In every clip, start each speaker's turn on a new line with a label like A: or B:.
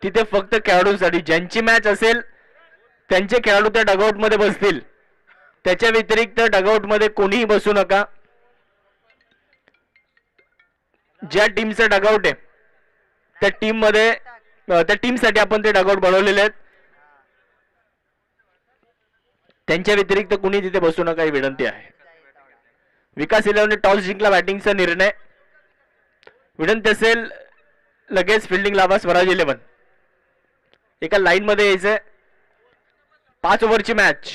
A: तिथे फक्त खेळाडूंसाठी ज्यांची मॅच असेल त्यांचे खेळाडू त्या डगआउट मध्ये बसतील, त्याच्या व्यतिरिक्त डगआउट मध्ये कोणीही बसू नका. ज्या टीमचं डगआउट आहे त्या टीम मध्ये त्या टीमसाठी आपण ते डगआउट बनवलेले आहेत, त्यांच्या व्यतिरिक्त कुणी तिथे बसू नका ही विनंती आहे. विकास 11ने टॉस जिंकला, बॅटिंगचा निर्णय. विनंती असेल लगेच फिल्डिंग लावा स्वराज 11. एका लाईन मध्ये यायचंय. 5 ओव्हरची मॅच.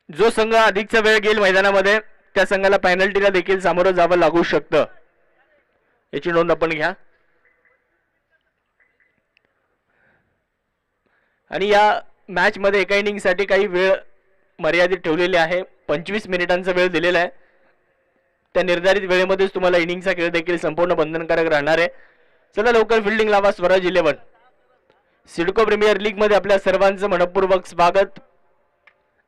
A: जो संघ अधिकचा वेळ घेईल मैदानामध्ये त्या संघाला पेनल्टीला देखील सामोरं जावं लागू शकतं, याची नोंद आपण घ्या. आणि या मॅच मध्ये एका इनिंग साठी काही वेळ मर्यादित ठेवलेली आहे. 25 मिनिटांचा वेळ दिलेला आहे. त्या निर्धारित वेळेमध्येच तुम्हाला इनिंगचा खेळ देखील संपूर्ण बंधनकारक राहणार आहे. चला लवकर फिल्डिंग लावा स्वराज 11. सिडको प्रीमियर लीग मध्ये आपल्या सर्वांचं मनपूर्वक स्वागत.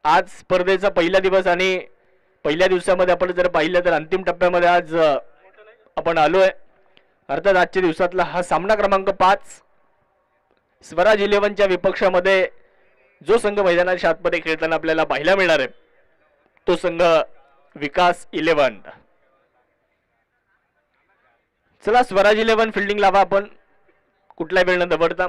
A: आज स्पर्धेचा पहिला दिवस आणि पहिल्या दिवसामध्ये आपण जर पाहिलं तर अंतिम टप्प्यामध्ये आज आपण आलोय. अर्थात आजच्या दिवसातला हा सामना क्रमांक 5. स्वराज 11च्या विपक्षामध्ये जो संघ मैदानाच्या आतमध्ये खेळताना आपल्याला पाहायला मिळणार आहे तो संघ विकास 11. चला स्वराज 11 फिल्डिंग लावा आपण, कुठला वेळ न दबडता.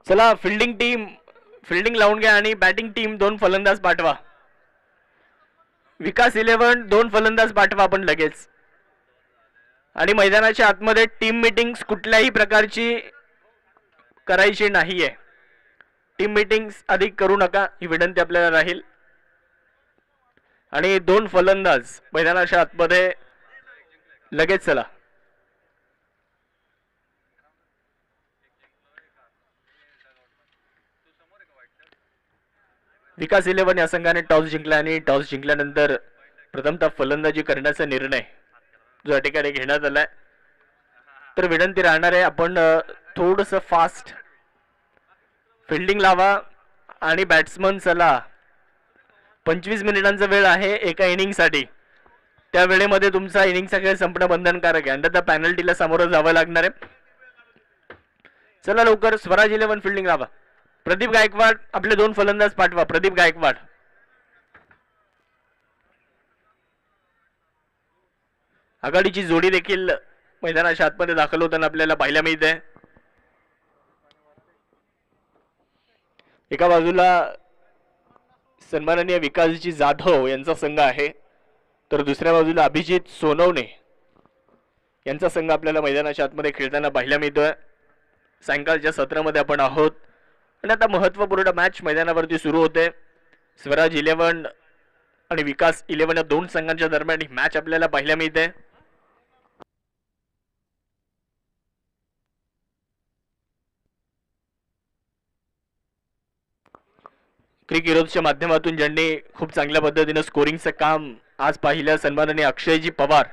A: चला फिल्डिंग टीम फिल्डिंग लावून घ्या आणि बॅटिंग टीम 2 फलंदाज पाठवा. विकास 11 2 फलंदाज पाठवा आपण लगेच. आणि मैदानाच्या आतमध्ये टीम मीटिंग्स कुठल्याही प्रकारची करायची नाहीये. टीम मीटिंग्स अधिक करू नका ही विनंती आपल्याला राहील. आणि 2 फलंदाज मैदानाच्या आतमध्ये लगेच. चला विकास 11 या संघाने टॉस जिंकला आणि टॉस जिंकल्यानंतर प्रथमतः फलंदाजी करण्याचा निर्णय जो या ठिकाणी घेण्यात आलाय. तर विनंती राहणार आहे आपण थोडस फास्ट फिल्डिंग लावा आणि बॅट्समन चला. 25 मिनिटांचा वेळ आहे एका इनिंग साठी. त्या वेळेमध्ये तुमचा इनिंगचा खेळ संपणं बंधनकारक आहे, अन्यथा पॅनल्टीला सामोरं जावं लागणार आहे. चला लवकर स्वराज 11 फिल्डिंग लावा. प्रदीप गायकवाड आपले 2 फलंदाज पाठवा. प्रदीप गायकवाड. आघाडीची जोडी देखील मैदानाच्या आतमध्ये दाखल होताना आपल्याला पाहायला मिळते. एका बाजूला सन्माननीय विकासजी जाधव यांचा संघ आहे, तर दुसऱ्या बाजूला अभिजित सोनवणे यांचा संघ आपल्याला मैदानाच्या आतमध्ये खेळताना पाहायला मिळतोय. सायंकाळच्या सत्रामध्ये आपण आहोत आणि आता महत्त्वपूर्ण मॅच मैदानावरती सुरू होते. स्वराज 11 आणि विकास 11 या 2 संघांच्या दरम्यान ही मॅच आपल्याला पाहायला मिळते. क्रिक हिरोजच्या माध्यमातून ज्यांनी खूप चांगल्या पद्धतीने स्कोरिंगचं काम आज पाहिलं, सन्माननीय अक्षयजी पवार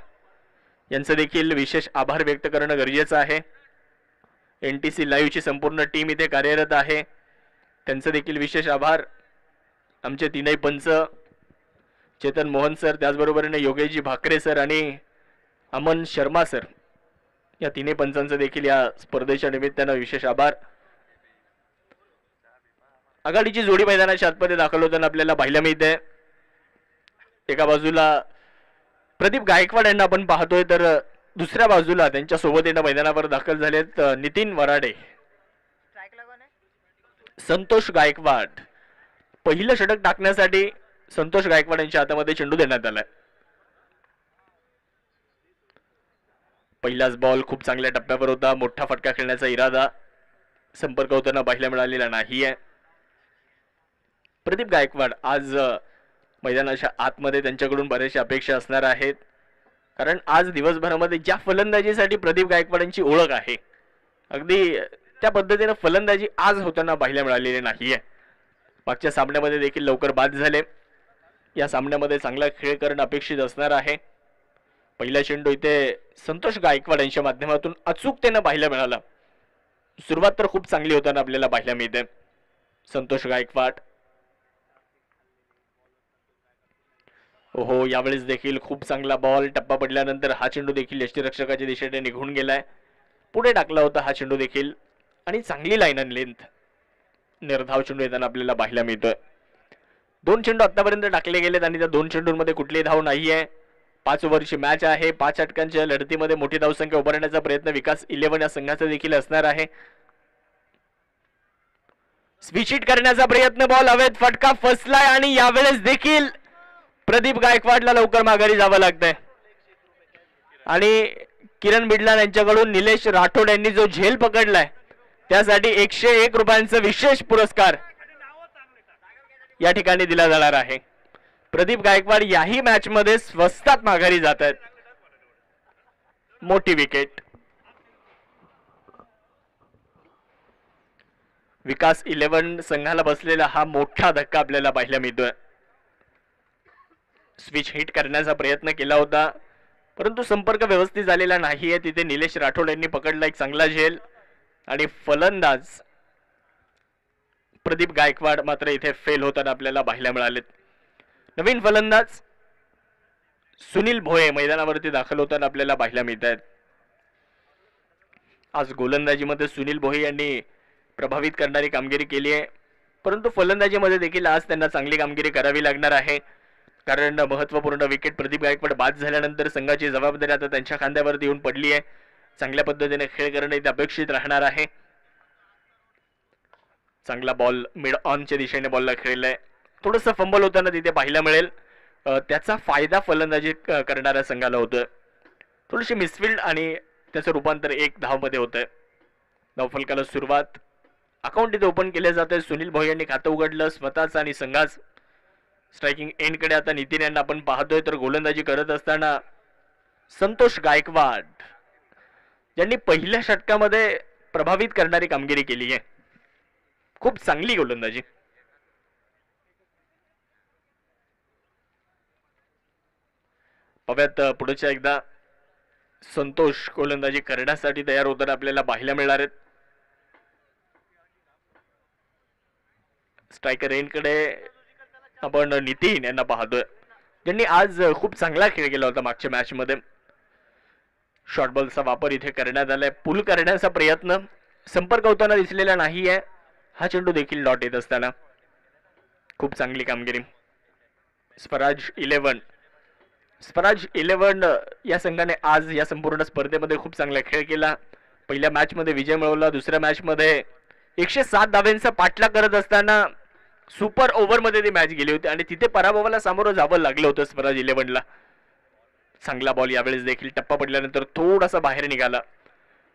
A: यांचं देखील विशेष आभार व्यक्त करणं गरजेचं आहे. NTC लाईव्हची संपूर्ण टीम इथे कार्यरत आहे, त्यांचं देखील विशेष आभार. आमचे 3ही पंच चेतन मोहन सर, त्याचबरोबरीने योगेशजी भाकरे सर आणि अमन शर्मा सर या 3ही पंचांचं देखील या स्पर्धेच्या निमित्तानं विशेष आभार. आघाडीची जोडी मैदानाच्या आतमध्ये दाखल होताना आपल्याला पाहायला मिळते. एका बाजूला प्रदीप गायकवाड यांना आपण पाहतोय, तर दुसऱ्या बाजूला त्यांच्या सोबत येणं मैदानावर दाखल झालेत नितीन वराडे, संतोष गायकवाड. पहिलं षटक टाकण्यासाठी संतोष गायकवाड यांच्या हातामध्ये चेंडू देण्यात आलाय. पहिलाच बॉल खूप चांगल्या टप्प्यावर होता. मोठा फटका खेळण्याचा इरादा संपर्क होताना पाहायला मिळालेला नाहीये. प्रदीप गायकवाड आज मैदानाच्या आतमध्ये त्यांच्याकडून बऱ्याचशा अपेक्षा असणार आहेत, कारण आज दिवसभरामध्ये ज्या फलंदाजीसाठी प्रदीप गायकवाड यांची ओळख आहे अगदी त्या पद्धतीने फलंदाजी आज होताना पाहायला मिळालेली नाहीये. मागच्या सामन्यामध्ये देखील लवकर बाद झाले. या सामन्यामध्ये चांगला खेळ करणं अपेक्षित असणार आहे. पहिला चेंडू इथे संतोष गायकवाड यांच्या माध्यमातून अचूकतेनं पाहायला मिळाला. सुरुवात तर खूप चांगली होताना आपल्याला पाहायला मिळते. संतोष गायकवाड हो यावेळेस देखील खूप चांगला बॉल टप्पा पडल्यानंतर हा चेंडू देखील यष्टीरक्षकाच्या दिशेने निघून गेलाय. पुढे टाकला होता हा चेंडू देखील आणि चांगली लाईन अँड लेंथ निर्धाव चेंडू येताना आपल्याला पाहायला मिळतोय. 2 चेंडू आतापर्यंत टाकले गेलेत आणि त्या 2 चेंडूंमध्ये कुठलीही धाव नाहीये. 5 ओव्हरची मॅच आहे. 5 षटकांच्या लढतीमध्ये मोठी धावसंख्या उभारण्याचा प्रयत्न विकास 11 या संघाचा देखील असणार आहे. स्विच हिट करण्याचा प्रयत्न, बॉल हवेत, फटका फसलाय आणि यावेळेस देखील प्रदीप गायकवाडला लवकर माघारी जावं लागतंय आणि किरण बिडलान यांच्याकडून निलेश राठोड यांनी जो झेल पकडलाय त्यासाठी 101 रुपयांचा विशेष पुरस्कार या ठिकाणी दिला जाणार आहे. प्रदीप गायकवाड याही मॅच मध्ये स्वस्तात माघारी जात आहेत. मोठी विकेट. विकास 11 संघाला बसलेला हा मोठा धक्का आपल्याला पाहायला मिळतोय. स्विच हिट करण्याचा प्रयत्न केला होता परंतु संपर्क व्यवस्थित झालेला नाहीये. तिथे निलेश राठोड यांनी पकडला एक चांगला झेल आणि फलंदाज प्रदीप गायकवाड मात्र इथे फेल होताना आपल्याला पाहायला मिळालेत. नवीन फलंदाज सुनील भोये मैदानावरती दाखल होताना आपल्याला पाहायला मिळत आहेत. आज गोलंदाजीमध्ये सुनील भोये यांनी प्रभावित करणारी कामगिरी केली आहे परंतु फलंदाजीमध्ये देखील आज त्यांना चांगली कामगिरी करावी लागणार आहे कारण महत्त्वपूर्ण विकेट प्रदीप गायकवाड बाद झाल्यानंतर संघाची जबाबदारी आता त्यांच्या खांद्यावरती येऊन पडली आहे. चांगल्या पद्धतीने खेळ करणे इथे अपेक्षित राहणार आहे. चांगला बॉल मिड ऑनच्या दिशेने बॉलला खेळलाय. थोडंसं फंबल होताना तिथे पाहायला मिळेल. त्याचा फायदा फलंदाजी करणाऱ्या संघाला होतोय. थोडीशी मिसफिल्ड आणि त्याचं रूपांतर 1 धावमध्ये होतंय. धावफलकाला सुरुवात. अकाउंट इथे ओपन केले जाते. सुनील भोये यांनी खातं उघडलं स्वतःच आणि संघाच. स्ट्रायकिंग एंडकडे आता नितीन यांना आपण पाहतोय तर गोलंदाजी करत असताना संतोष गायकवाड यांनी पहिल्या षटकामध्ये प्रभावित करणारी कामगिरी केली आहे. खूप चांगली गोलंदाजी. पाव्यात पुढच्या एकदा संतोष गोलंदाजी करण्यासाठी तयार होताना आपल्याला पाहायला मिळणार आहेत. स्ट्रायकर एंडकडे आपण नितीन यांना पाहतोय ज्यांनी आज खूप चांगला खेळ केला होता मागच्या मॅच मध्ये. शॉर्ट बॉलचा वापर इथे करण्यात आलाय. पुल करण्याचा प्रयत्न संपर्क होताना दिसलेला नाहीये. हा चेंडू देखील डॉट येत असताना खूप चांगली कामगिरी. स्वराज 11 या संघाने आज या संपूर्ण स्पर्धेमध्ये खूप चांगला खेळ केला. पहिल्या मॅच मध्ये विजय मिळवला. दुसऱ्या मॅच मध्ये 107 धावांचा पाठलाग करत असताना सुपर ओव्हर मध्ये ती मॅच गेली होती आणि तिथे पराभवाला सामोरं जावं लागलं होतं स्वराज 11ला. चांगला बॉल यावेळेस देखील टप्पा पडल्यानंतर थोडासा बाहेर निघाला.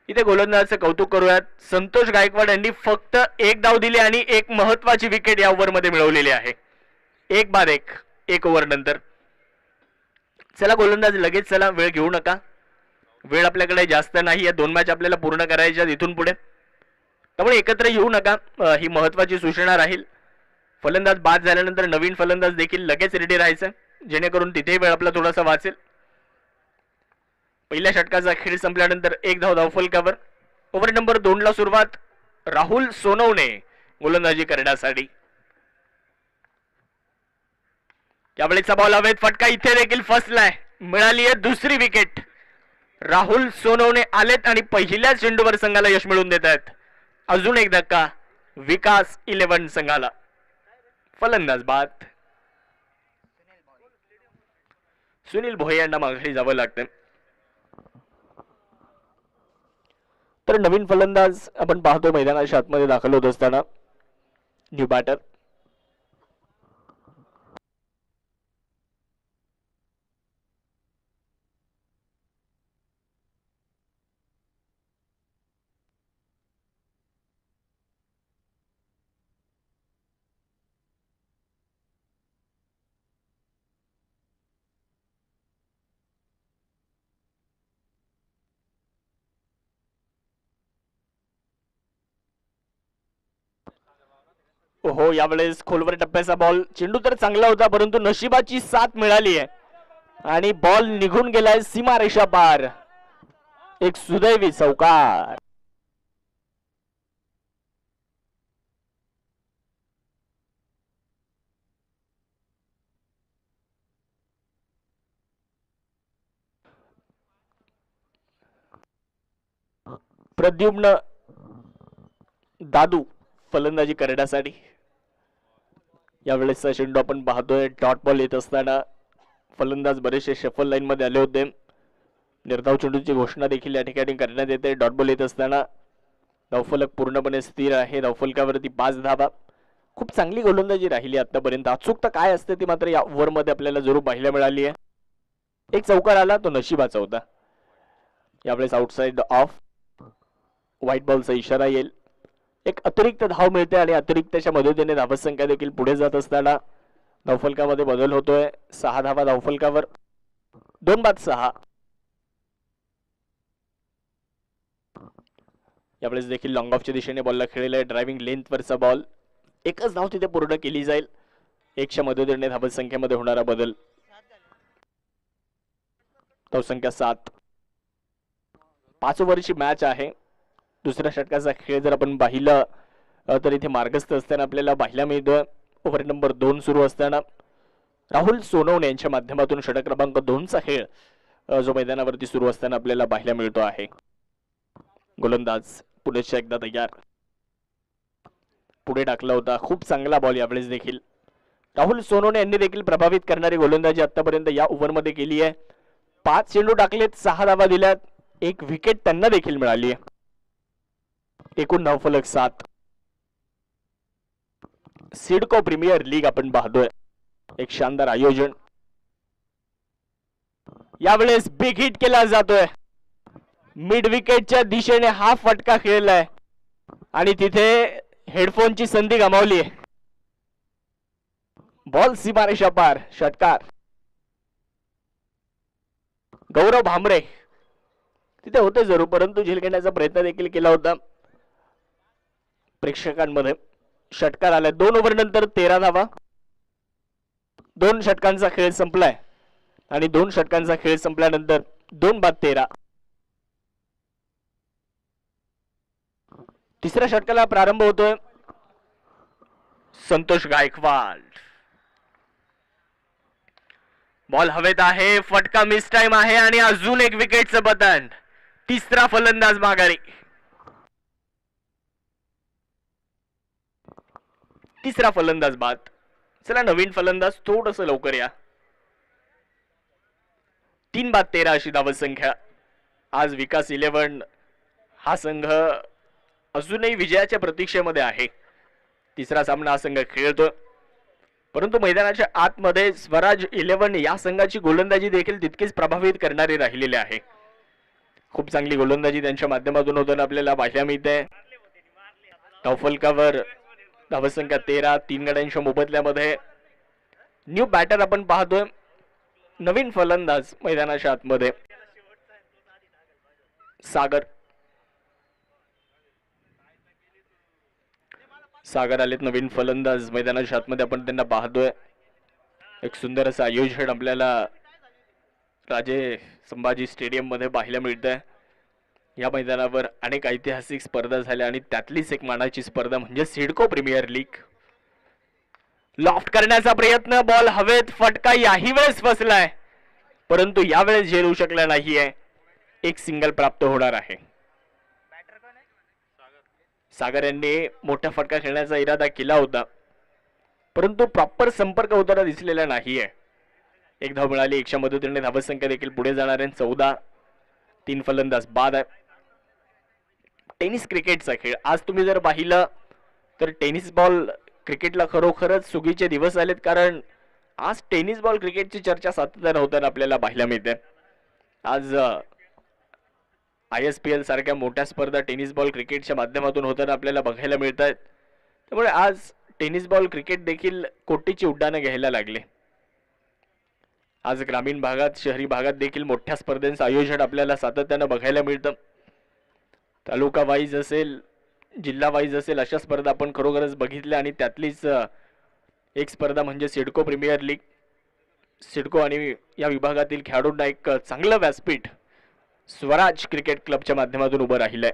A: इथे गोलंदाजाचं कौतुक करूयात. संतोष गायकवाड यांनी फक्त 1 धाव दिली आणि एक महत्वाची विकेट या ओव्हर मध्ये मिळवलेली आहे. 1 बाद 1 ओव्हर नंतर. चला गोलंदाज लगेच चला, वेळ घेऊ नका. वेळ आपल्याकडे जास्त नाही. या 2 मॅच आपल्याला पूर्ण करायच्या इथून पुढे, त्यामुळे एकत्र येऊ नका. ही महत्वाची सूचना राहील. फलंदाज बाद झाल्यानंतर नवीन फलंदाज देखील लगेच रेडी राहायचं जेणेकरून तिथेही वेळ आपला थोडासा वाचेल. पहिल्या षटकाचा खेळ संपल्यानंतर 1 धाव धावफलकावर. ओव्हर नंबर 2 ला सुरुवात. राहुल सोनवणे गोलंदाजी करण्यासाठी. यावेळेचा बॉल हवेत, फटका इथे देखील फसलाय. मिळाली आहे दुसरी विकेट. राहुल सोनवणे आलेत आणि पहिल्या चेंडूवर संघाला यश मिळवून देत आहेत. अजून एक धक्का विकास 11 संघाला. फलंदाज बाद. सुनील भोये यांना माघारी जावं लागतं. तर नवीन फलंदाज आपण पाहतोय मैदानाच्या आतमध्ये दाखल होत असताना. न्यू बॅटर हो, यावेळेस खोलवर टप्प्याचा बॉल, चेंडू तर चांगला होता परंतु नशिबाची साथ मिळाली आहे आणि बॉल निघून गेलाय सीमारेषा पार. एक सुदैवी चौकार. प्रद्युम्न दादू फलंदाजी करण्यासाठी. यावेळेसचा चेंडू आपण पाहतोय, डॉट बॉल येत असताना फलंदाज बरेचसे शफल लाईन मध्ये आले होते. निर्धाव चेंडूची घोषणा देखील या ठिकाणी करण्यात येते. डॉट बॉल येत असताना धावफलक पूर्णपणे स्थिर आहे. धावफलकावरती 5 धावा. खूप चांगली गोलंदाजी राहिली आतापर्यंत. अचूकता काय असते ती मात्र या ओव्हर मध्ये आपल्याला जरूर पाहायला मिळाली आहे. एक चौकार आला, तो नशिबाचा होता. यावेळेस आउटसाइड ऑफ, व्हाईट बॉलचा इशारा येईल. एक अतिरिक्त धाव मिळते आणि अतिरिक्तच्या मदतीने धावसंख्या देखील पुढे जात असताना धावफलकामध्ये बदल होतोय. 6 धावा धावफलकावर, 2-6. यावेळेस देखील लॉंग ऑफच्या दिशेने बॉलला खेळलेला आहे. ड्रायव्हिंग लेंथवरचा बॉल. एकच धाव तिथे पूर्ण केली जाईल. 1च्या मदतीने धावसंख्येमध्ये होणारा बदल. धावसंख्या 7. 5 ओव्हरची मॅच आहे. दुसऱ्या षटकाचा खेळ जर आपण पाहिलं तर इथे मार्गस्थ असताना आपल्याला पाहायला मिळतोय. ओव्हर नंबर 2 सुरू असताना राहुल सोनवणे यांच्या माध्यमातून षटक क्रमांक 2चा खेळ जो मैदानावरती सुरू असताना आपल्याला पाहायला मिळतो आहे. गोलंदाज पुढे एकदा तयार, पुढे टाकला होता. खूप चांगला बॉल यावेळेस देखील. राहुल सोनवणे यांनी देखील प्रभावित करणारी गोलंदाजी आतापर्यंत या ओव्हर मध्ये केली आहे. 5 चेंडू टाकलेत, 6 धावा दिल्यात, 1 विकेट त्यांना देखील मिळाली आहे. एकूण धावफलक 7. सिडको प्रीमियर लीग आपण पाहतोय. एक शानदार आयोजन. यावेळेस बिग हिट केला जातोय. मिड विकेटच्या दिशेने हा फटका खेळलाय आणि तिथे हेडफोनची संधी गमावली आहे. बॉल सीमारेषा पार, षटकार. गौरव भांबरे तिथे होते जरूर, परंतु झेलखेळण्याचा प्रयत्न देखील केला होता प्रेक्षकांमध्ये. षटकार आलाय. 2 ओव्हर नंतर 13 धावा. 2 षटकांचा खेळ संपलाय आणि 2 षटकांचा खेळ संपल्यानंतर 2-13. तिसऱ्या षटकाला प्रारंभ होतोय. संतोष गायकवाड. बॉल हवेत आहे, फटका मिस टाइम आहे आणि अजून एक विकेटचं पतन. तिसरा फलंदाज माघारी. तिसरा फलंदाज बाद. चला नवीन फलंदाज थोडस लवकर या. 3-13 अशी धावसंख्या. आज विकास 11 हा संघ अजूनही विजयाच्या प्रतीक्षेमध्ये आहे. तिसरा सामना हा संघ खेळतो, परंतु मैदानाच्या आतमध्ये स्वराज 11 या संघाची गोलंदाजी देखील तितकीच प्रभावित करणारी राहिलेली आहे. खूप चांगली गोलंदाजी त्यांच्या माध्यमातून होताना आपल्याला पाहायला मिळते. धावफलकावर धावसंख्या 13, 3 गड्यांच्या मोबदल्यामध्ये न्यू बॅटर आपण पाहतोय. नवीन फलंदाज मैदानाच्या आतमध्ये सागर. सागर आलेत नवीन फलंदाज मैदानाच्या आतमध्ये. आपण त्यांना पाहतोय. एक सुंदर असं आयोजन आपल्याला राजे संभाजी स्टेडियम मध्ये पाहायला मिळतंय. या मैदानावर अनेक ऐतिहासिक स्पर्धा झाल्या आणि त्यातलीच एक मानाची स्पर्धा म्हणजे सिडको प्रीमियर लीग. लॉफ्ट करण्याचा प्रयत्न, बॉल हवेत, फटका याही वेळेस फसलाय, परंतु यावेळेस झेलू शकला नाहीये. एक सिंगल प्राप्त होणार आहे. सागर यांनी मोठा फटका खेळण्याचा इरादा केला होता, परंतु प्रॉपर संपर्क होताना दिसलेला नाहीये. एक धाव मिळाली. 1च्या मदतीने धावसंख्या देखील पुढे जाणार आहे. 14. 3 फलंदाज बाद आहे. टेनिस क्रिकेटचा खेळ आज तुम्ही जर पाहिलं तर टेनिस बॉल क्रिकेटला खरोखरच सुगीचे दिवस आलेत, कारण आज टेनिस बॉल क्रिकेटची चर्चा सातत्याने होताना आपल्याला पाहायला मिळते. आज ISPL सारख्या मोठ्या स्पर्धा टेनिस बॉल क्रिकेटच्या माध्यमातून होताना आपल्याला बघायला मिळत आहेत. त्यामुळे आज टेनिस बॉल क्रिकेट देखील कोटीची उड्डाणं घ्यायला लागले. आज ग्रामीण भागात, शहरी भागात देखील मोठ्या स्पर्धेंचं आयोजन आपल्याला सातत्यानं बघायला मिळतं. तालुका वाईज असेल, जिल्हा वाईज असेल अशा स्पर्धा आपण खरोखरच बघितल्या आणि त्यातलीच एक स्पर्धा म्हणजे सिडको प्रीमियर लीग. सिडको आणि या विभागातील खेळाडूंना एक चांगलं व्यासपीठ स्वराज क्रिकेट क्लबच्या माध्यमातून उभं राहिलंय.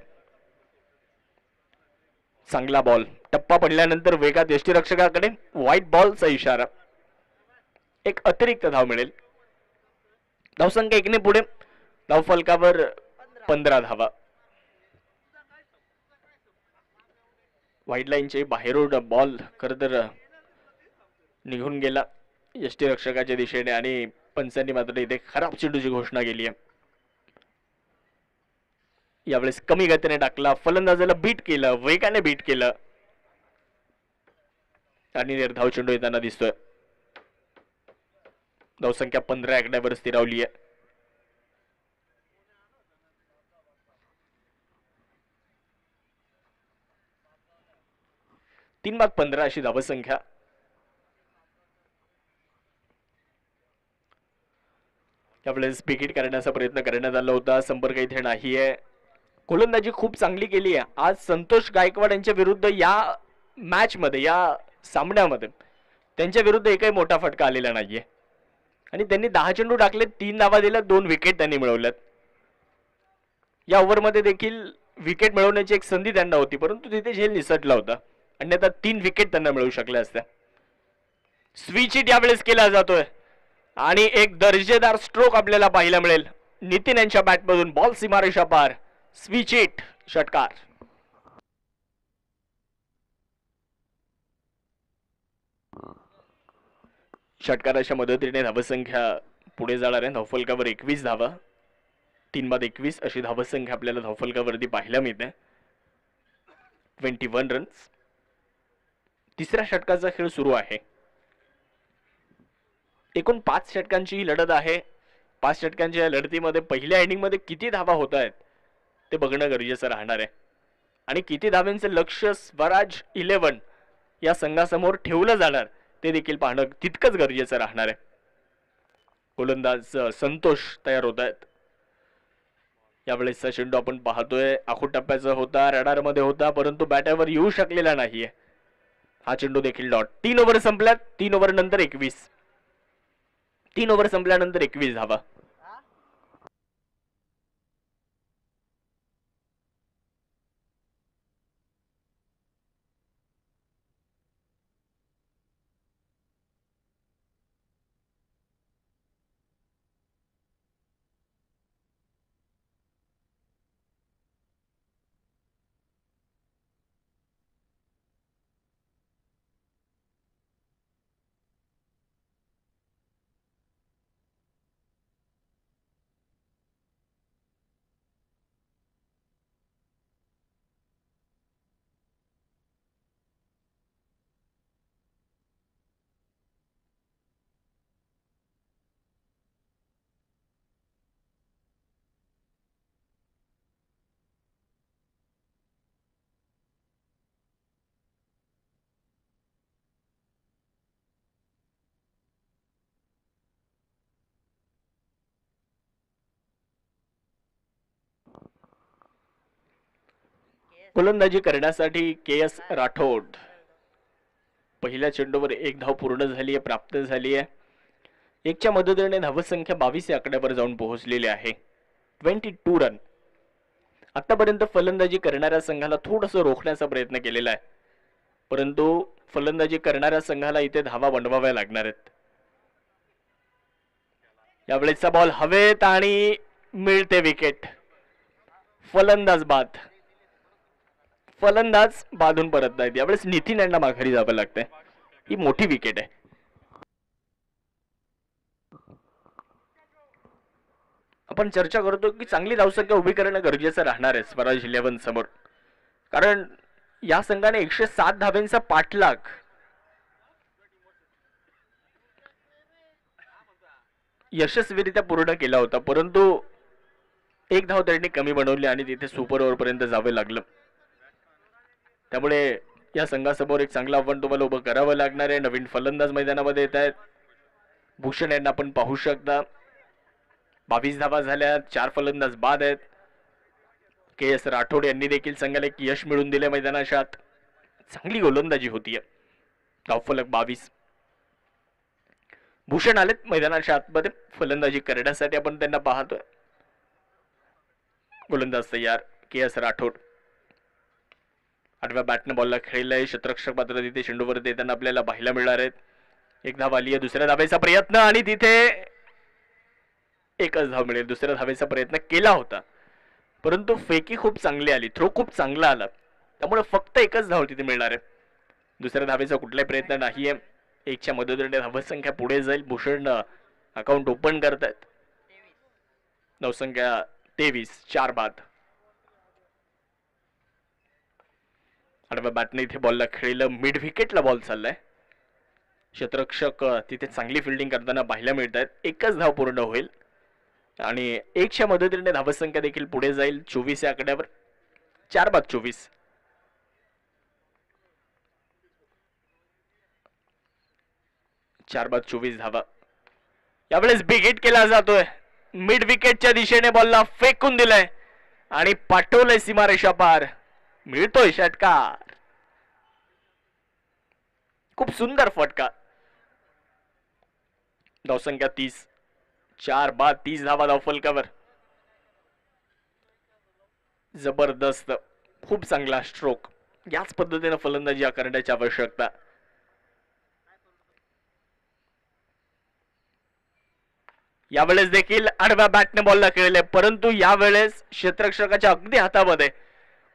A: चांगला बॉल टप्पा पडल्यानंतर वेगात यष्टीरक्षकाकडे व्हाईट बॉलचा इशारा. एक अतिरिक्त धाव मिळेल. धावसंख्या 1 ने पुढे. धावफलकावर 15 धावा. व्हाईट लाईनचे बाहेरून बॉल खरं तर निघून गेला यष्टीरक्षकाच्या दिशेने आणि पंचांनी मात्र इथे खराब चेंडूची घोषणा केली आहे. यावेळेस कमी गतीने टाकला. फलंदाजाला बीट केलं, वेगाने बीट केलं आणि निर्धाव चेंडू येताना दिसतोय. धावसंख्या 15 आकड्यावर स्थिरावली आहे. 3-15 अशी धावसंख्या. त्यावेळेस विकेट करण्याचा प्रयत्न करण्यात आला होता. संपर्क इथे नाहीये. गोलंदाजी खूप चांगली केली आहे आज संतोष गायकवाड यांच्या विरुद्ध. या मॅच मध्ये, या सामन्यामध्ये त्यांच्या विरुद्ध एकही मोठा फटका आलेला नाहीये आणि त्यांनी 10 चेंडू टाकले, 3 धावा दिल्या, 2 विकेट त्यांनी मिळवल्यात. या ओव्हरमध्ये देखील विकेट मिळवण्याची एक संधी त्यांना होती, परंतु तिथे झेल निसटला होता. अन्यथा 3 विकेट त्यांना मिळू शकल्या असत्या. स्विच हिट यावेळेस केला जातोय आणि एक दर्जेदार स्ट्रोक आपल्याला पाहायला मिळेल. नितीन यांच्या बॅटमधून बॉल सीमारेषा पार. स्विच हिट, षटकार. षटकाराच्या मदतीने धावसंख्या पुढे जाणार आहे. धावफलकावर 21 धावा. 3-21 अशी धावसंख्या आपल्याला धावफलकावरती पाहायला मिळते. 21 रन्स. तिसऱ्या षटकाचा खेळ सुरू आहे. एकूण 5 षटकांची ही लढत आहे. 5 षटकांच्या या लढतीमध्ये पहिल्या इनिंग मध्ये किती धावा होत आहेत ते बघणं गरजेचं राहणार आहे आणि किती धावांचं लक्ष स्वराज 11 या संघासमोर ठेवलं जाणार ते देखील पाहणं तितकंच गरजेचं राहणार आहे. गोलंदाज संतोष तयार होत आहेत. यावेळेसचा चेंडू आपण पाहतोय आखूड टप्प्याचा होता, रडार मध्ये होता, परंतु बॅटरवर येऊ शकलेला नाहीये. हा चेंडू देखील डॉट. 3 ओव्हर संपल्यात. 3 ओव्हर नंतर 21. 3 ओव्हर संपल्यानंतर 21 धावा. गोलंदाजी करण्यासाठी के.एस. राठोड. पहिल्या चेंडूवर 1 धाव पूर्ण झाली आहे, प्राप्त झाली आहे. 1च्या मदतीने धावसंख्या 22 आकड्यावर जाऊन पोहोचलेली आहे. 22 रन. आतापर्यंत फलंदाजी करणाऱ्या संघाला थोडंसं रोखण्याचा प्रयत्न केलेला आहे, परंतु फलंदाजी करणाऱ्या संघाला इथे धावा बनवाव्या लागणार आहेत. यावेळेसचा बॉल हवेत आणि मिळते विकेट. फलंदाज बाद. फलंदाज बाधून परत नाहीत. यावेळेस नितीन यांना माघारी जावं लागतंय. ही मोठी विकेट आहे. आपण चर्चा करतो की चांगली धावसंख्या उभी करणं गरजेचं राहणार आहे स्वराज 11 समोर, कारण या संघाने 107 धावांचा पाठलाग यशस्वीरित्या पूर्ण केला होता, परंतु 1 धाव त्यांनी कमी बनवली आणि तिथे सुपर ओव्हर पर्यंत जावे लागलं. त्यामुळे या संघासमोर एक चांगलं आव्हान तुम्हाला उभं करावं लागणार आहे. नवीन फलंदाज मैदानामध्ये येत आहेत. भूषण यांना आपण पाहू शकता. 22 धावा झाल्या. 4 फलंदाज बाद आहेत. के एस राठोड यांनी देखील संघाला एक यश मिळवून दिले मैदानाच्या आत. चांगली गोलंदाजी होतीये. धावफलक 22. भूषण आलेत मैदानाच्या आतमध्ये फलंदाजी करण्यासाठी. आपण त्यांना पाहतोय. गोलंदाज तयार के एस राठोड. 8व्या बॅटने बॉलला खेळलाय. शतरक्षक मात्र तिथे चेंडूवर देताना आपल्याला पाहायला मिळणार आहेत. एक धाव आली आहे. दुसऱ्या धावेचा प्रयत्न आणि तिथे एकच धाव मिळेल. दुसऱ्या धावेचा प्रयत्न केला होता परंतु फेकी खूप चांगली आली. थ्रो खूप चांगला आला त्यामुळे फक्त एकच धाव तिथे मिळणार आहे. दुसऱ्या धावेचा कुठलाही प्रयत्न नाहीये. 1च्या मदतीने धावसंख्या पुढे जाईल. भूषण अकाउंट ओपन करतायत. धावसंख्या 23. 4 बाद. 8व्या बॅटने इथे बॉलला खेळलं. मिड विकेटला बॉल चाललाय. क्षेत्ररक्षक तिथे चांगली फिल्डिंग करताना पाहायला मिळत आहेत. एकच धाव पूर्ण होईल आणि 1च्या मदतीने धावसंख्या देखील पुढे जाईल. 24 या आकड्यावर. 4 बाद 24. 4 बाद 24 धावा. यावेळेस बिग हिट केला जातोय. मिड विकेटच्या दिशेने बॉलला फेकून दिलाय आणि पाठवलंय सीमारेषा पार. मिळतोय षटकार. खूप सुंदर फटका. धावसंख्या 30. 4 बाद 30 धावा धावफलकावर. जबरदस्त. खूप चांगला स्ट्रोक. याच पद्धतीने फलंदाजी करण्याची आवश्यकता. यावेळेस देखील 8व्या बॅटने बॉलला खेळले परंतु यावेळेस क्षेत्ररक्षकाच्या अगदी हातामध्ये.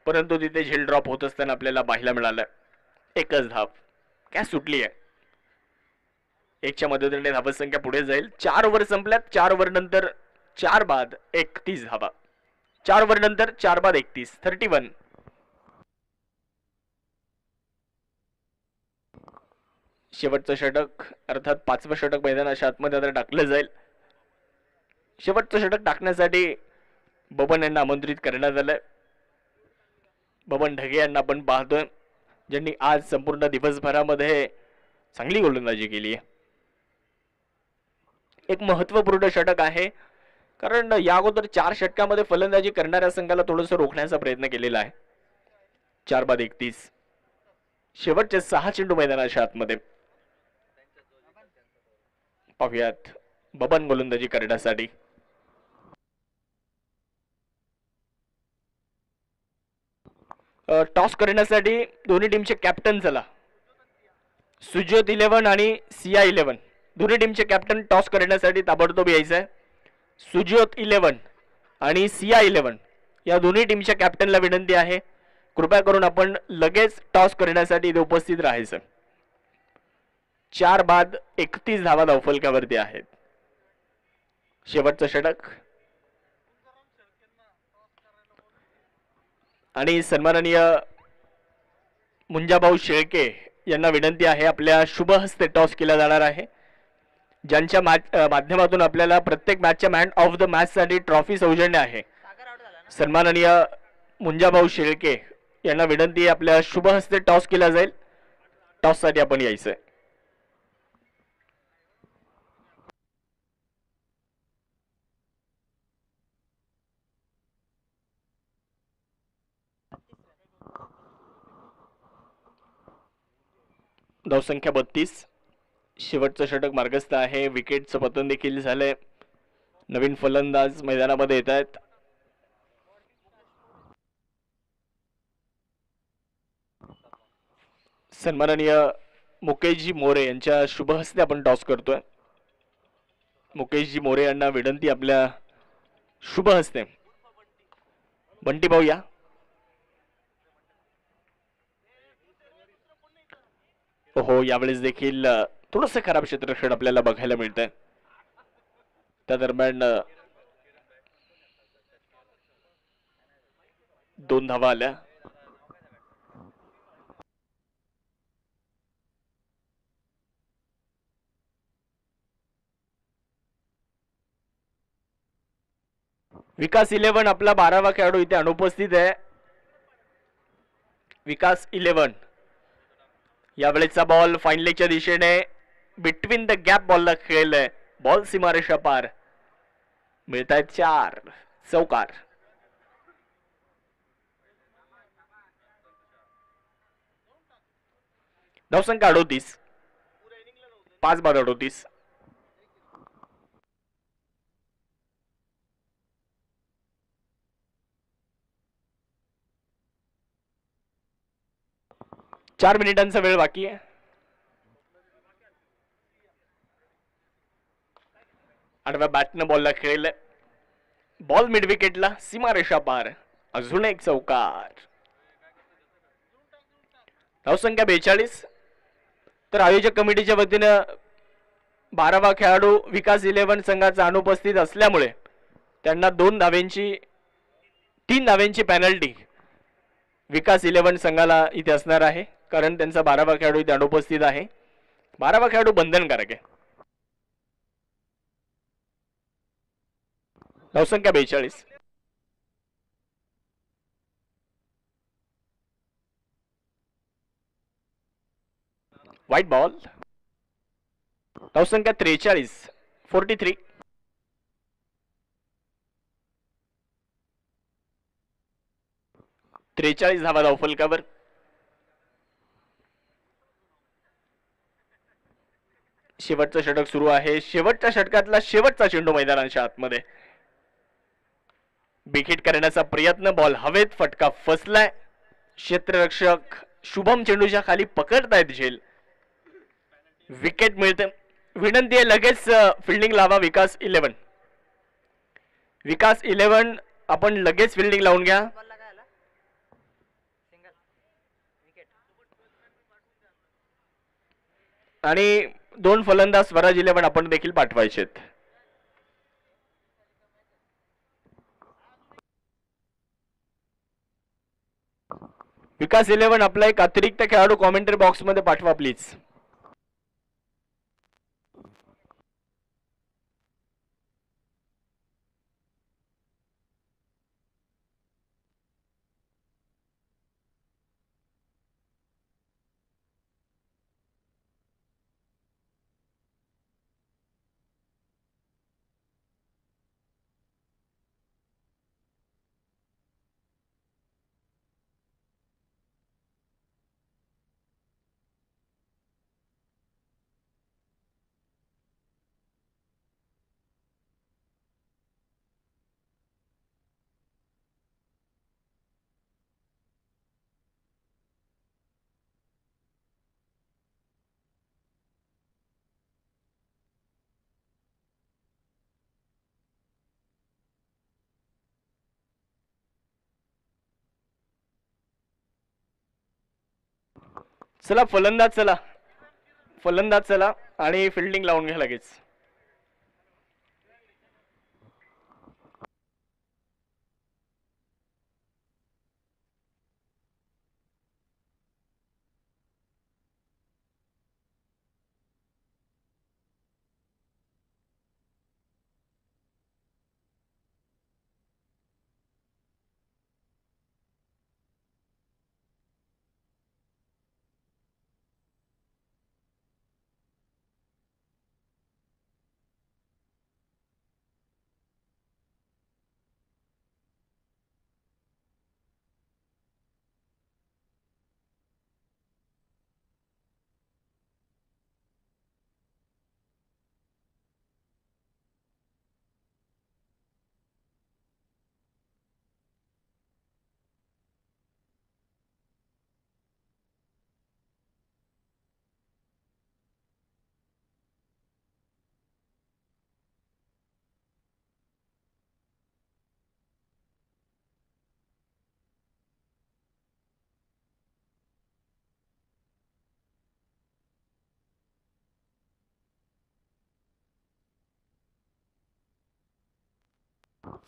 A: परंतु तिथे झेल ड्रॉप होत असताना आपल्याला पाहायला मिळालं. एकच धाव. काय सुटली आहे. 1च्या मदतीने धावसंख्या पुढे जाईल. 4 ओव्हर संपल्यात. 4 ओव्हर नंतर 4 बाद 31 धावा. 4 ओव्हर नंतर 4 बाद 31. 31. शेवटचं षटक अर्थात 5वं षटक मैदानाच्या आतमध्ये आता टाकलं जाईल. शेवटचं षटक टाकण्यासाठी बबन यांना आमंत्रित करण्यात आलंय. बबन ढगे यांना आपण पाहतोय ज्यांनी आज संपूर्ण दिवसभरामध्ये चांगली गोलंदाजी केली आहे. एक महत्वपूर्ण षटक आहे कारण या अगोदर 4 षटकामध्ये फलंदाजी करणाऱ्या संघाला थोडंसं रोखण्याचा प्रयत्न केलेला आहे. 4 बाद 31. शेवटचे 6 चेंडू मैदानाच्या आतमध्ये. पाहूयात बबन गोलंदाजी करण्यासाठी. टॉस करण्यासाठी दोन्ही टीमचे कॅप्टन चला. सुजोत 11 आणि सिया 11 दोन्ही टीमचे कॅप्टन टॉस करण्यासाठी ताबडतोब यायचं आहे. सुजोत 11 आणि सिया 11 या दोन्ही टीमच्या कॅप्टनला विनंती आहे कृपया करून आपण लगेच टॉस करण्यासाठी इथे उपस्थित राहायचं. 4 बाद 31 धावा धावफलकावरती आहेत. शेवटचं षटक आणि सन्माननीय मुंजाभाऊ शेळके यांना विनंती आहे आपल्या शुभ हस्ते टॉस केला जाणार आहे. ज्यांच्या माध्यमातून आपल्याला प्रत्येक मॅचच्या मॅन ऑफ द मॅच साठी ट्रॉफी सौजन्य आहे. सन्माननीय मुंजाभाऊ शेळके यांना विनंती आहे आपल्या शुभ हस्ते टॉस केला जाईल. टॉस साठी आपण यायचंय. धावसंख्या 32. शेवटचं षटक मार्गस्थ आहे. विकेटचं पतन देखील झालंय. नवीन फलंदाज मैदानामध्ये येत आहेत. सन्माननीय मुकेशजी मोरे यांच्या शुभ हस्ते आपण टॉस करतोय. मुकेशजी मोरे यांना विनंती आपल्या शुभ हस्ते. बंटी भाऊ या. हो यावेळेस देखील थोडंसं खराब क्षेत्ररक्षण आपल्याला बघायला मिळतंय. त्या दरम्यान 2 धावा आल्या. विकास 11 आपला 12वा खेळाडू इथे अनुपस्थित आहे. विकास 11 यावेळेचा बॉल फाईन लेगच्या दिशेने बिटवीन द गॅप बॉलला खेळलाय. बॉल सीमारेषा पार. मिळतायत 4 चौकार. धावसंख्या 38, 5 बाद 38. चार मिनिटांचा वेळ बाकी आहे. आडव्या बॅटनं बॉलला खेळले, बॉल मिड विकेटला, सीमारेषा पार, अजून एक चौकार. धावसंख्या 42. तर आयोजक कमिटीच्या वतीनं 12वा खेळाडू विकास 11 संघाचा अनुपस्थित असल्यामुळे त्यांना 3 धाव्यांची पेनल्टी विकास 11 संघाला इथे असणार आहे, कारण त्यांचा 12वा खेळाडू इथे अनुपस्थित आहे. 12वा खेळाडू बंधनकारक आहे. धावसंख्या 42. White ball. धावसंख्या 43, 43. धावा धावफलकावर. शेवटचं षटक सुरू आहे. शेवटच्या षटकातला शेवटचा चेंडू मैदानाच्या आतमध्ये. विकेट करण्याचा प्रयत्न, बॉल हवेत, फटका फसलाय. क्षेत्ररक्षक शुभम चेंडूच्या खाली पकडतायत झेल. विकेट मिळते. विनंती आहे लगेच फिल्डिंग लावा विकास 11. विकास 11 आपण लगेच फिल्डिंग लावून घ्या. आणि 2 फलंदाज स्वराज 11 आपण देखील पाठवायचेत. विकास 11 आपला एक अतिरिक्त खेळाडू कॉमेंटरी बॉक्स मध्ये पाठवा प्लीज. चला फलंदाज चला आणि फिल्डिंग लावून घ्या लगेच.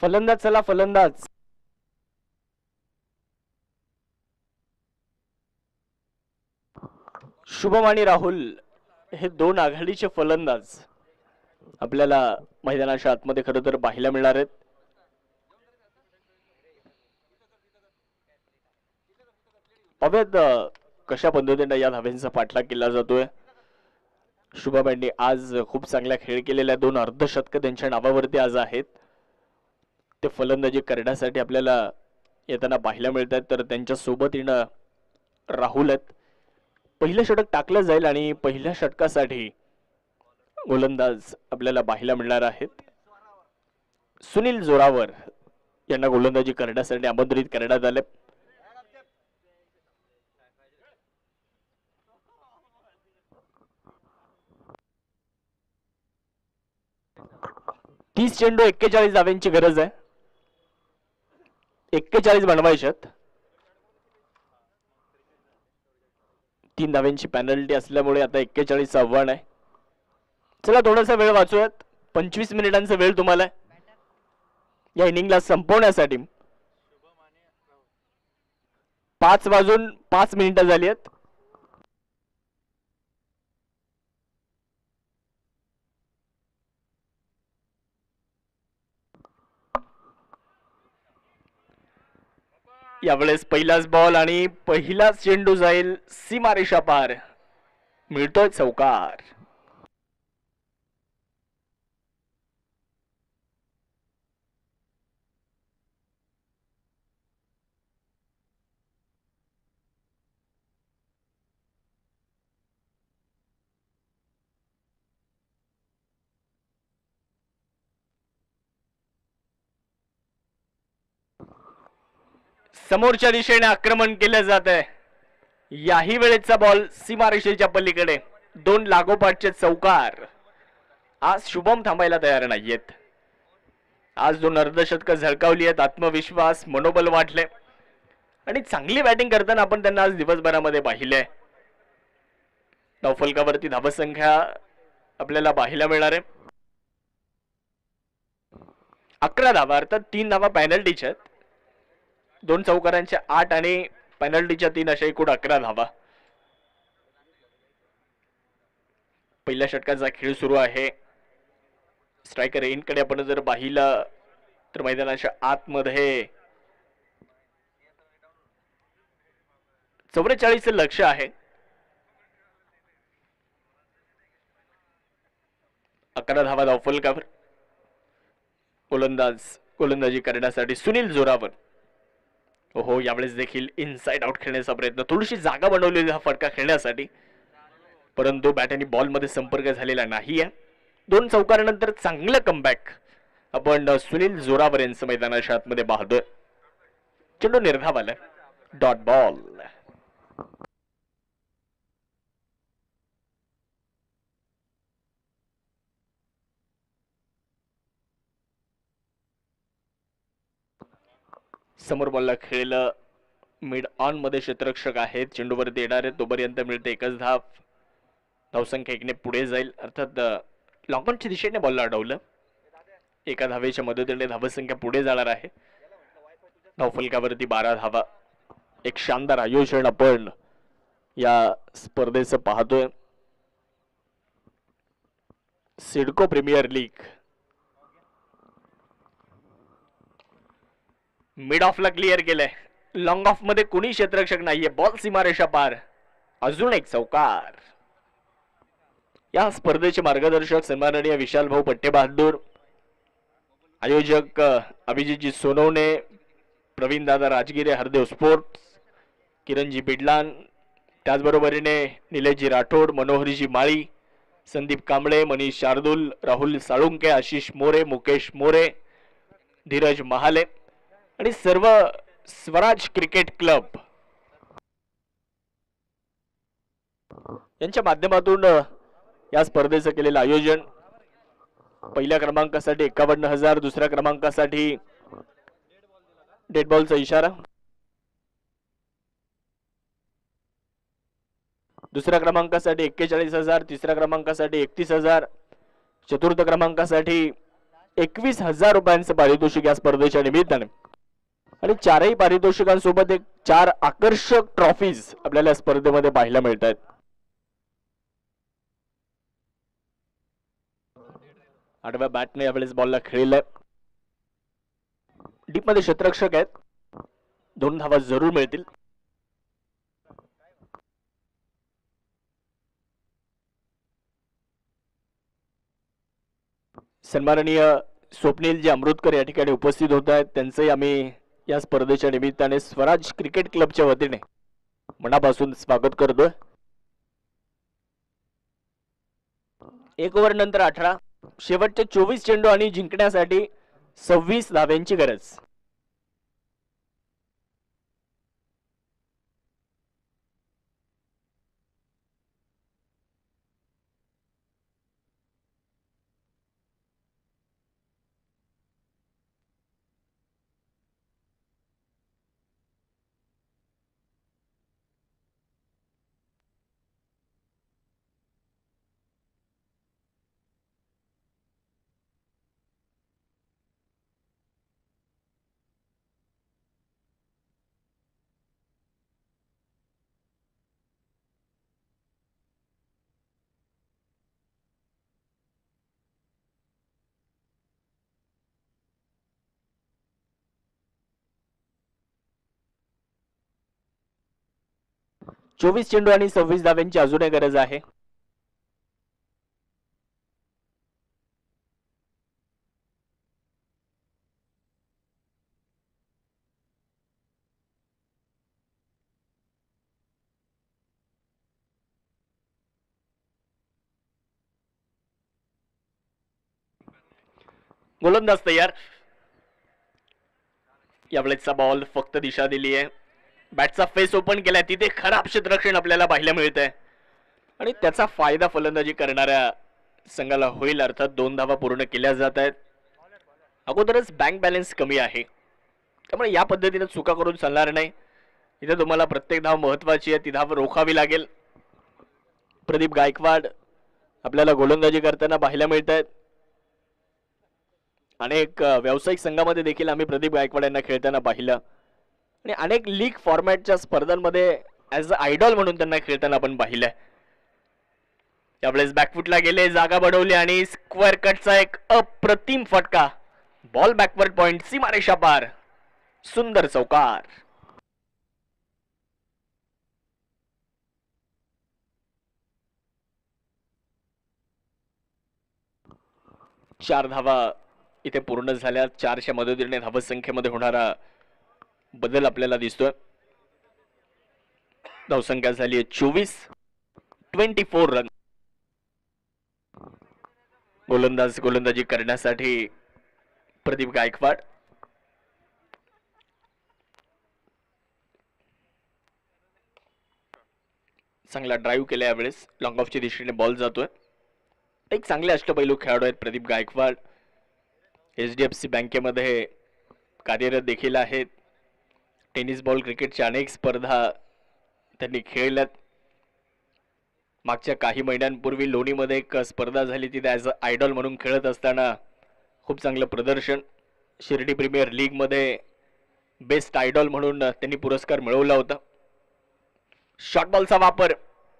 A: फलंदाज चला फलंदाज. शुभम आणि राहुल हे 2 आघाडीचे फलंदाज आपल्याला मैदानाच्या आतमध्ये खरं तर पाहायला मिळणार आहेत. पाहूयात कशा पद्धतीने या धाव्यांचा पाठलाग केला जातोय. शुभम यांनी आज खूप चांगला खेळ केलेल्या 2 अर्धशतक त्यांच्या नावावरती आज आहेत. ते फलंदाजी करण्यासाठी आपल्याला येताना पाहायला मिळतात. तर त्यांच्या सोबत येणं राहुल आहेत. पहिलं षटक टाकलं जाईल आणि पहिल्या षटकासाठी गोलंदाज आपल्याला पाहायला मिळणार आहेत. सुनील जोरावर यांना गोलंदाजी करण्यासाठी आमंत्रित करण्यात आले. तीस चेंडू 41 धाव्यांची गरज आहे. 41 बनवायच्यात. 3 धाव्यांची पॅनल्टी असल्यामुळे आता 41 आव्हान आहे. चला थोडासा वेळ वाचूयात. 25 मिनिटांचा वेळ तुम्हाला या इनिंगला संपवण्यासाठी. 5:05 झाली आहेत. यावेळेस पहिलाच बॉल आणि पहिलाच चेंडू जाईल सीमारेषा पार. मिळतोय चौकार. समोरच्या दिशेने आक्रमण केलं जात आहे. याही वेळेचा बॉल सीमारेषेच्या पलीकडे. 2 लागोपाठचे चौकार. आज शुभम थांबायला तयार नाहीयेत. आज 2 अर्धशतकं झळकावली आहेत. आत्मविश्वास, मनोबल वाढले आणि चांगली बॅटिंग करताना आपण त्यांना आज दिवसभरामध्ये पाहिलंय. धावफलकावरती धावसंख्या आपल्याला पाहायला मिळणार आहे. 11 धावा, अर्थात 3 धावा पॅनल्टीच्या आहेत. 2 चौकारांच्या 8 आणि पेनल्टीच्या 3 अशा एकूण 11 धावा. पहिल्या षटकाचा खेळ सुरू आहे. स्ट्रायकर एंडकडे आपण जर पाहिलं तर मैदानाच्या आतमध्ये 44 लक्ष आहे. 11 धावा धावफलकावर. गोलंदाजी करण्यासाठी सुनील जोरावर. हो, यावेळेस देखील इनसाइड आउट खेळण्याचा प्रयत्न. थोडीशी जागा बनवलेली हा फटका खेळण्यासाठी, परंतु बॅट आणि बॉल मध्ये संपर्क झालेला नाहीये. 2 चौकारानंतर चांगलं कमबॅक आपण सुनील जोरावर यांचं मैदानाच्या आतमध्ये पाहतोय. चेंडू निर्धावाला. Dot ball. समोर बॉलला खेळलं. मिड ऑन मध्ये क्षेत्ररक्षक आहेत. चेंडूवरती येणार आहे तोपर्यंत मिळते 1 धाव. धावसंख्या 1ने पुढे जाईल. अर्थात लॉंगॉनच्या दिशेने बॉलला अडवलं. 1 धावेच्या मदतीने धावसंख्या पुढे जाणार आहे. धावफलकावरती 12 धावा. एक शानदार आयोजन आपण या स्पर्धेचं पाहतोय. CIDCO premier league. मिड ऑफला क्लिअर केलंय. लॉंग ऑफ मध्ये कोणी क्षेत्ररक्षक नाहीये. बॉल सीमारेषा पार. अजून एक चौकार. या स्पर्धेचे मार्गदर्शक सन्माननीय विशाल भाऊ पट्टेबहादूर, आयोजक अभिजितजी सोनवणे, प्रवीण दादा राजगिरे हरदेव स्पोर्ट्स, किरणजी बिडलान, त्याचबरोबरीने निलेशजी राठोड, मनोहरजी माळी, संदीप कांबळे, मनीष शार्दूल, राहुल साळुंके, आशिष मोरे, मुकेश मोरे, धीरज महाले आणि सर्व स्वराज क्रिकेट क्लब यांच्या माध्यमातून या स्पर्धेचं केलेलं आयोजन. पहिल्या क्रमांकासाठी 51,000, दुसऱ्या क्रमांकासाठी डेड बॉलचा इशारा, दुसऱ्या क्रमांकासाठी 41,000, तिसऱ्या क्रमांकासाठी 31,000, चतुर्थ क्रमांकासाठी 21,000 रुपयांचं पारितोषिक या स्पर्धेच्या निमित्ताने. आणि 4ही पारितोषिकांसोबत 4 आकर्षक ट्रॉफीज आपल्याला या स्पर्धेमध्ये पाहायला मिळत आहेत. 8व्या बॅटने यावेळेस बॉलला खेळलाय. डीप मध्ये क्षेत्ररक्षक आहेत. 2 धावा जरूर मिळतील. सन्माननीय स्वप्नीलजी अमृतकर या ठिकाणी उपस्थित होत आहेत. त्यांचंही आम्ही या स्पर्धेच्या निमित्ताने स्वराज क्रिकेट क्लबच्या वतीने मनापासून स्वागत करतोय. एक ओव्हर नंतर 18, शेवटचे 24 चेंडू आणि जिंकण्यासाठी 26 धाव्यांची गरज. चोवीस चेंडू आणि 26 धाव्यांची अजूनही गरज आहे. गोलंदाज तयार. यावेळेचा बॉल फक्त दिशा दिली आहे. बॅटचा फेस ओपन केलाय, तिथे खराब क्षेत्ररक्षण आपल्याला पाहायला मिळत आहे आणि त्याचा फायदा फलंदाजी करणाऱ्या संघाला होईल. अर्थात 2 धावा पूर्ण केल्या जात आहेत. अगोदरच बँक बॅलन्स कमी आहे, त्यामुळे या पद्धतीने चुका करून चालणार नाही. इथे तुम्हाला प्रत्येक धाव महत्वाची आहे, ती धाव रोखावी लागेल. प्रदीप गायकवाड आपल्याला गोलंदाजी करताना पाहायला मिळत आहेत. अनेक व्यावसायिक संघामध्ये देखील आम्ही प्रदीप गायकवाड यांना खेळताना पाहिलं आणि अनेक लीग फॉर्मॅटच्या स्पर्धांमध्ये ॲज अ आयडॉल म्हणून त्यांना खेळताना आपण पाहिलंय. त्यावेळेस बॅकफुटला गेले, जागा बनवली आणि स्क्वेअर कटचा एक अप्रतिम फटका. बॉल बॅकवर्ड पॉइंट, सीमारेषा पार, सुंदर चौकार. चार धावा इथे पूर्ण झाल्या. 4च्या मदतीने धावसंख्येमध्ये होणारा बदल आपल्याला दिसतोय. धावसंख्या झाली आहे 24, 24 रन. गोलंदाजी करण्यासाठी प्रदीप गायकवाड. चांगला ड्राईव्ह केला यावेळेस. लॉंग ऑफच्या दिशेने बॉल जातोय. एक चांगले अष्टपैलू खेळाडू आहेत प्रदीप गायकवाड. HDFC बँकेमध्ये कार्यरत देखील आहेत. टेनिस बॉल क्रिकेटच्या अनेक स्पर्धा त्यांनी खेळल्यात. मागच्या काही महिन्यांपूर्वी लोणीमध्ये एक स्पर्धा झाली, तिथे ॲज अ आयडॉल म्हणून खेळत असताना खूप चांगलं प्रदर्शन. शिर्डी प्रीमियर लीगमध्ये बेस्ट आयडॉल म्हणून त्यांनी पुरस्कार मिळवला होता. शॉर्ट बॉलचा वापर,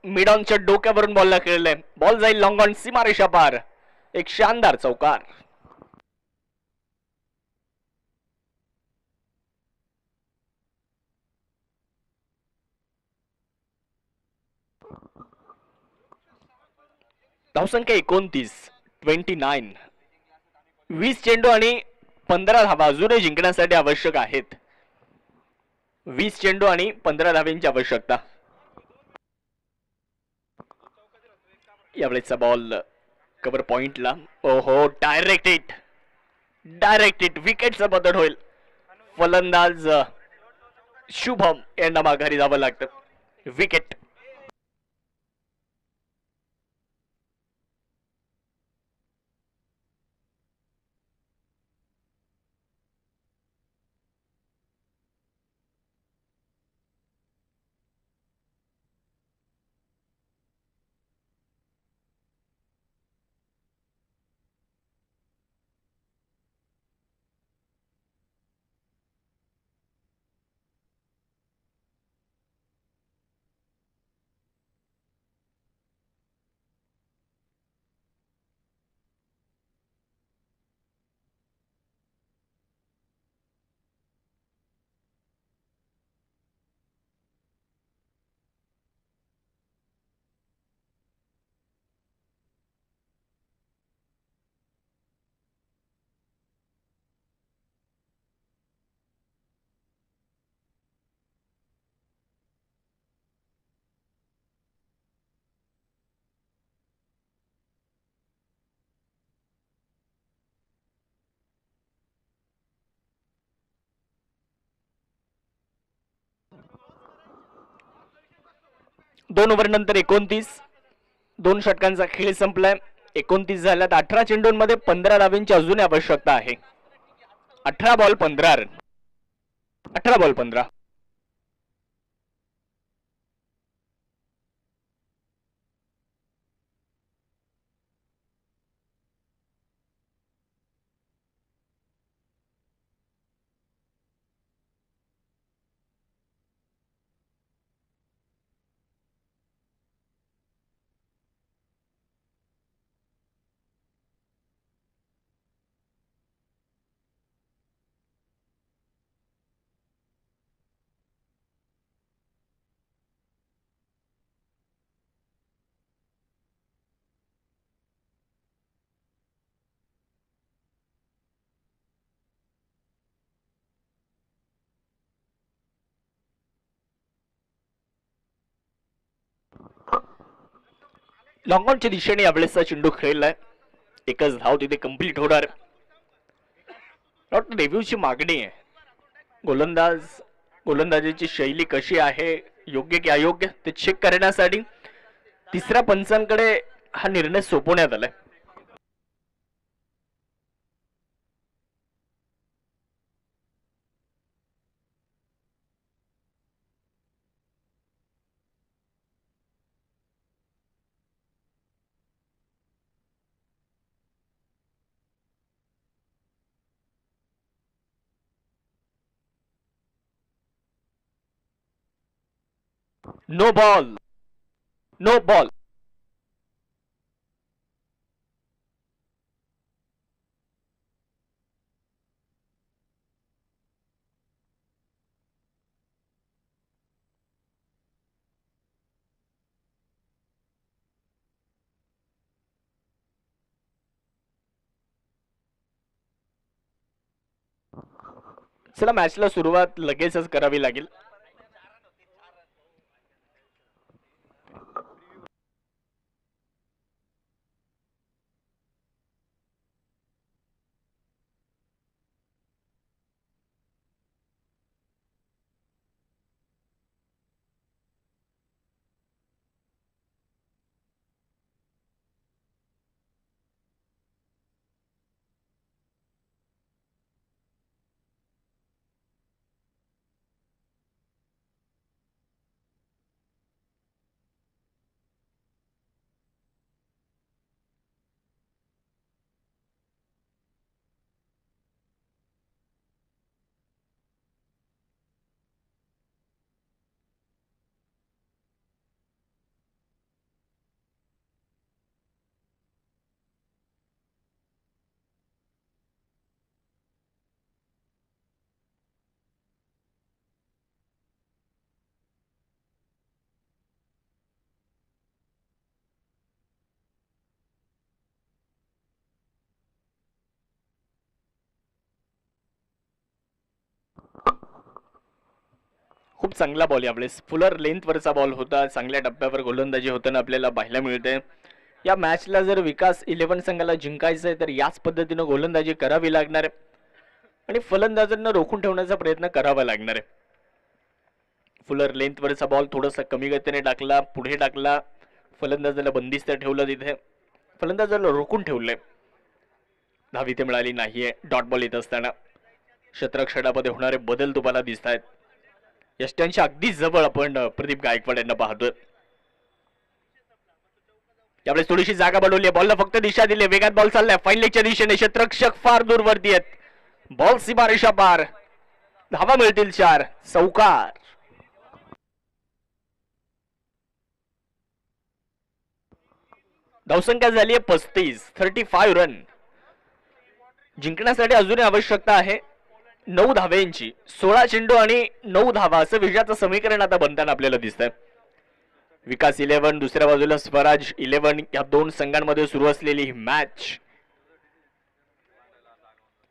A: मिड ऑनच्या डोक्यावरून बॉलला खेळलाय. बॉल जाईल लॉंग ऑन, सीमारेषा पार, एक शानदार चौकार. धावसंख्या 29, 29. 20 चेंडू आणि 15 धावा अजूनही जिंकण्यासाठी आवश्यक आहेत. 20 चेंडू आणि 15 धाव्यांची आवश्यकता. यावेळेचा बॉल कव्हर पॉइंटला. ओहो, डायरेक्ट हिट, विकेटचा बदल होईल. फलंदाज शुभम यांना माघारी जावं लागतं. विकेट. 2 ओव्हर नंतर 29, 2 षटकांचा खेळ संपलाय. 29 झाल्यात. 18 चेंडूंमध्ये 15 धावांची अजून आवश्यकता आहे. 18 बॉल 15 रन. 18 बॉल 15. लॉंग ऑनच्या दिशेने यावेळेसचा चेंडू खेळलाय. एकच धाव तिथे कंप्लीट होणार. रिव्ह्यूची मागणी आहे. गोलंदाजीची शैली कशी आहे, योग्य की अयोग्य ते चेक करण्यासाठी तिसऱ्या पंचांकडे हा निर्णय सोपवण्यात आलाय. No ball. No ball. चला मॅचला सुरुवात लगेचच करावी लागेल. खूप चांगला बॉल यावेळेस फुलर लेंथवरचा बॉल होता. चांगल्या टप्प्यावर गोलंदाजी होताना आपल्याला पाहायला मिळते. या मॅचला जर विकास 11 संघाला जिंकायचं आहे तर याच पद्धतीनं गोलंदाजी करावी लागणार आहे आणि फलंदाजांना रोखून ठेवण्याचा प्रयत्न करावा लागणार आहे. फुलर लेंथवरचा बॉल थोडासा कमी गतीने टाकला, पुढे टाकला, फलंदाजाला बंदिस्त ठेवलं. तिथे फलंदाजाला रोखून ठेवलंय. धाव इथे मिळाली नाहीये. डॉट बॉल येत असताना क्षेत्ररक्षणामध्ये होणारे बदल तुम्हाला दिसत आहेत. यष्ट्यांच्या अगदी जवळ आपण प्रदीप गायकवाड यांना पाहतोय. यावेळेस थोडीशी जागा बनवली आहे. बॉलला फक्त दिशा दिली. वेगात बॉल चाललाय फाईन लेगच्या दिशेने. क्षेत्ररक्षक फार दूरवरती आहेत. बॉल सीमारेषा पार. धावा मिळतील 4. चौकार. धावसंख्या झाली आहे 35 रन. जिंकण्यासाठी अजूनही आवश्यकता आहे 9 धाव्यांची. 16 चेंडू आणि 9 धावा असं विजयाचं समीकरण आता बनताना आपल्याला दिसतंय. विकास 11, दुसऱ्या बाजूला स्वराज 11. या दोन संघांमध्ये सुरू असलेली ही मॅच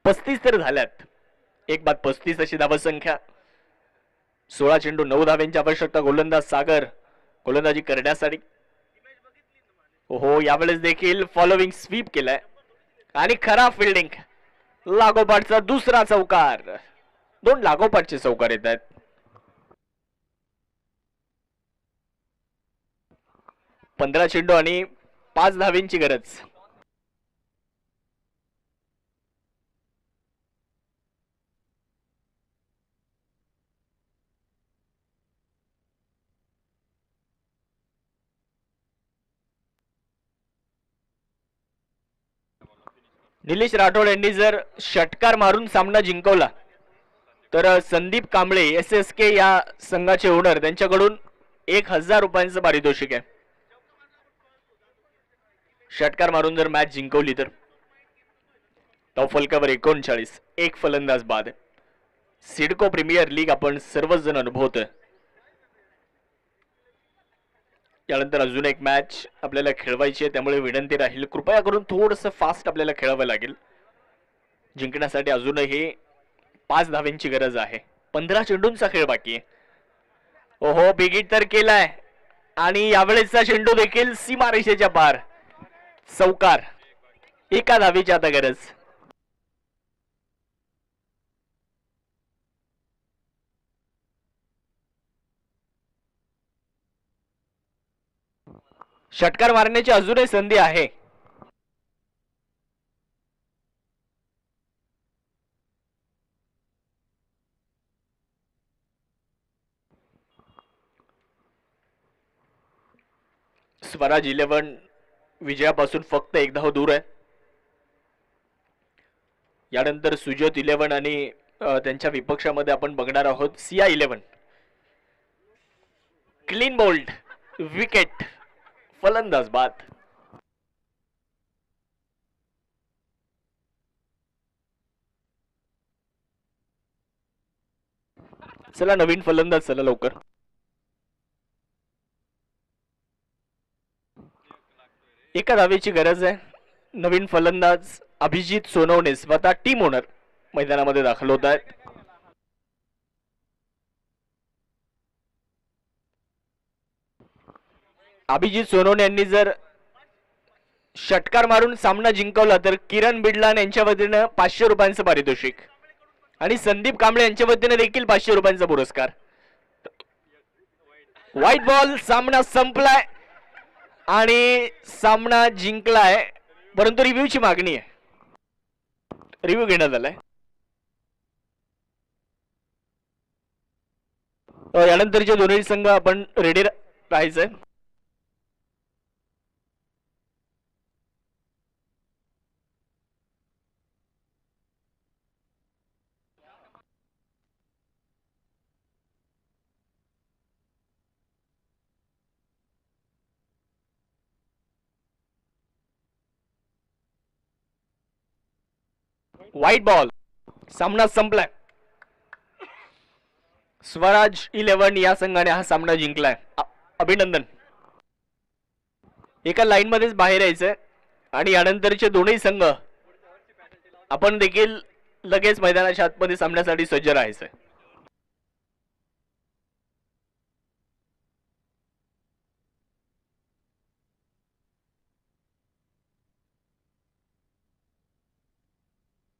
A: 35 तर झाल्यात. एक बाद 35 अशी धावसंख्या. 16 चेंडू 9 धाव्यांची आवश्यकता. गोलंदाज सागर गोलंदाजी करण्यासाठी. हो यावेळेस देखील फॉलोविंग स्वीप केलाय आणि खरा फिल्डिंग. लागोपाठचा दुसरा चौकार. 2 लागोपाठचे चौकार येत आहेत. 15 चेंडू आणि 5 धावेंची गरज. निलेश राठोड यांनी जर षटकार मारून सामना जिंकवला तर संदीप कांबळे SSK या संघाचे ओनर त्यांच्याकडून 1000 रुपयांचं पारितोषिक आहे. षटकार मारून जर मॅच जिंकवली तर. फलकावर 39, एक फलंदाज बाद. सिडको प्रीमियर लीग आपण सर्वच जण अनुभवतोय. यानंतर अजून एक मॅच आपल्याला खेळवायची आहे, त्यामुळे विनंती राहील कृपया करून थोडंसं फास्ट आपल्याला खेळावं लागेल. जिंकण्यासाठी अजूनही 5 धावेंची गरज आहे. 15 चेंडूंचा खेळ बाकी आहे. ओहो, बिगिट तर केलाय आणि यावेळेसचा चेंडू देखील सीमारेषेच्या पार. चौकार. 1 धावेची आता गरज. षटकार मारण्याची अजूनही संधी आहे. स्वराज 11 विजयापासून फक्त 1 धाव दूर आहे. यानंतर सुजोत 11 आणि त्यांच्या विपक्षामध्ये आपण बघणार आहोत सिया 11. क्लीन बोल्ड, विकेट, फलंदाज बाद. चला नवीन फलंदाज, चला लवकर. एका धावेची गरज आहे. नवीन फलंदाज अभिजित सोनवणे स्वतः टीम ओनर मैदानामध्ये दाखल होत आहेत. अभिजित सोनवणे यांनी जर षटकार मारून सामना जिंकवला तर किरण बिडलान यांच्या वतीनं 500 रुपयांचं पारितोषिक आणि संदीप कांबळे यांच्या वतीने देखील 500 रुपयांचा पुरस्कार. White ball. सामना संपलाय आणि सामना जिंकलाय, परंतु रिव्ह्यूची मागणी आहे. रिव्ह्यू घेण्यात आलाय. यानंतरचे दोन्ही संघ आपण रेडी राहायचंय. White ball. सामना संपलाय. स्वराज 11 या संघाने हा सामना जिंकलाय. अभिनंदन. एका लाईन मध्येच बाहेर यायचंय आणि यानंतरचे दोन्ही संघ आपण देखील लगेच मैदानाच्या आतमध्ये सामन्यासाठी सज्ज राहायचंय.